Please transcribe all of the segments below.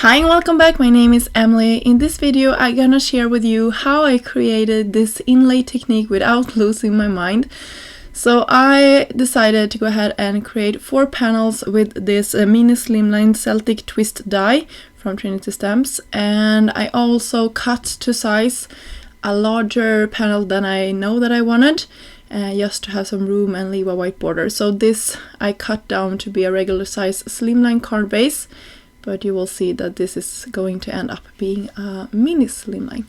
Hi and welcome back, my name is Emelie. In this video I'm gonna share with you how I created this inlay technique without losing my mind. So I decided to go ahead and create 4 panels with this mini slimline Celtic twist die from Trinity stamps, and I also cut to size a larger panel than I know that I wanted, just to have some room and leave a white border. So this I cut down to be a regular size slimline card base, but you will see that this is going to end up being a mini slimline.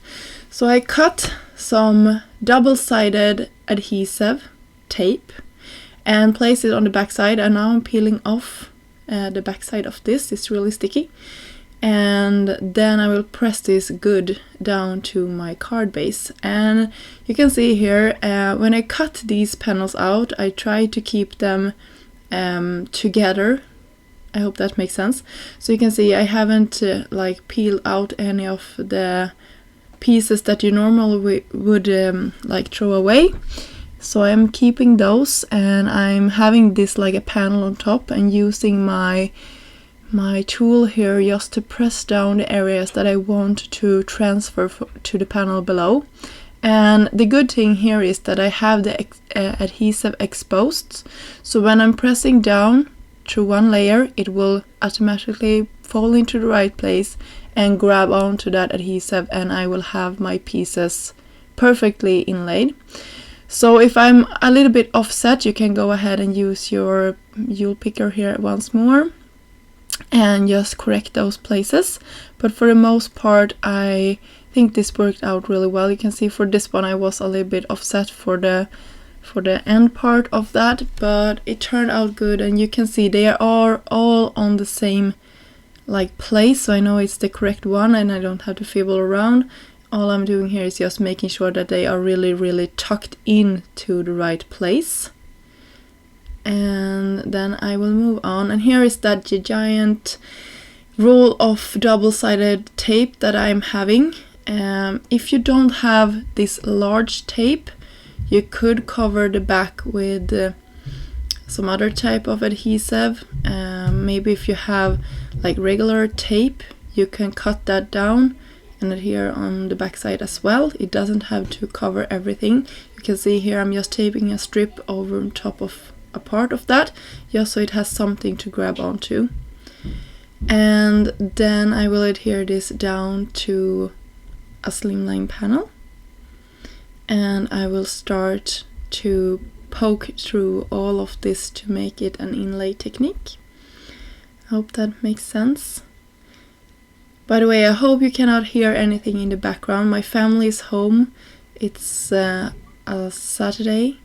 So I cut some double-sided adhesive tape and place it on the back side, and now I'm peeling off the back side of this. It's really sticky, and then I will press this good down to my card base. And you can see here, when I cut these panels out, I try to keep them together. I hope that makes sense. So you can see I haven't like peeled out any of the pieces that you normally would like throw away. So I'm keeping those, and I'm having this like a panel on top and using my tool here just to press down the areas that I want to transfer to the panel below. And the good thing here is that I have the adhesive exposed, so when I'm pressing down through one layer, it will automatically fall into the right place and grab onto that adhesive, and I will have my pieces perfectly inlaid. So if I'm a little bit offset, you can go ahead and use your Yule picker here once more and just correct those places. But for the most part, I think this worked out really well. You can see for this one I was a little bit offset for the end part of that, but it turned out good, and you can see they are all on the same like place, so I know it's the correct one and I don't have to fibble around. All I'm doing here is just making sure that they are really tucked into the right place, and then I will move on. And here is that giant roll of double-sided tape that I'm having. If you don't have this large tape, you could cover the back with some other type of adhesive. Maybe if you have like regular tape, you can cut that down and adhere on the back side as well. It doesn't have to cover everything. You can see here I'm just taping a strip over on top of a part of that, just so it has something to grab onto. And then I will adhere this down to a slimline panel, and I will start to poke through all of this to make it an inlay technique. I hope that makes sense. By the way, I hope you cannot hear anything in the background. My family is home. It's a Saturday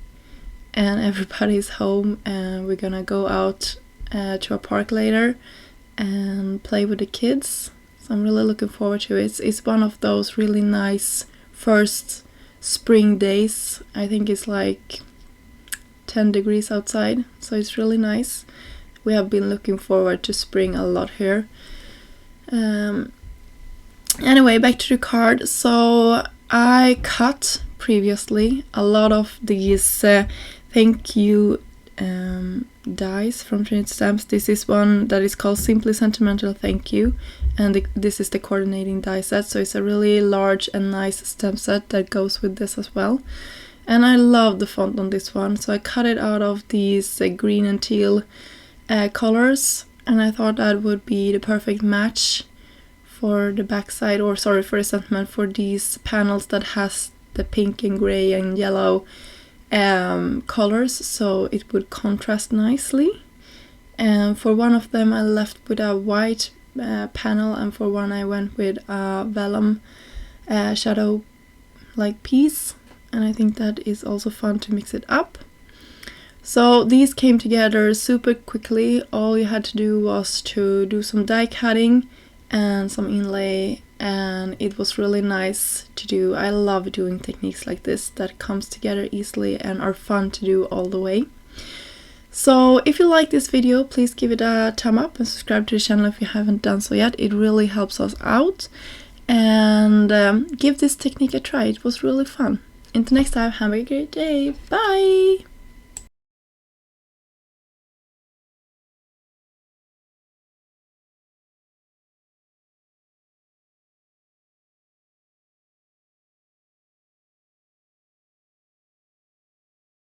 and everybody's home, and we're gonna go out to a park later and play with the kids. So I'm really looking forward to it. It's one of those really nice first spring days. I think it's like 10 degrees outside, so it's really nice. We have been looking forward to spring a lot here. Anyway, back to the card. So I cut previously a lot of these thank you dies from Trinity stamps. This is one that is called Simply Sentimental Thank You, and this is the coordinating die set, so it's a really large and nice stamp set that goes with this as well. And I love the font on this one, so I cut it out of these green and teal colors, and I thought that would be the perfect match for the backside, or sorry, for the sentiment for these panels that has the pink and gray and yellow colors, so it would contrast nicely. And for one of them I left with a white panel, and for one I went with a vellum shadow like piece, and I think that is also fun to mix it up. So these came together super quickly. All you had to do was to do some die cutting and some inlay, and it was really nice to do. I love doing techniques like this that comes together easily and are fun to do all the way. So if you like this video, please give it a thumb up and subscribe to the channel if you haven't done so yet. It really helps us out, and give this technique a try. It was really fun. Until next time, have a great day. Bye!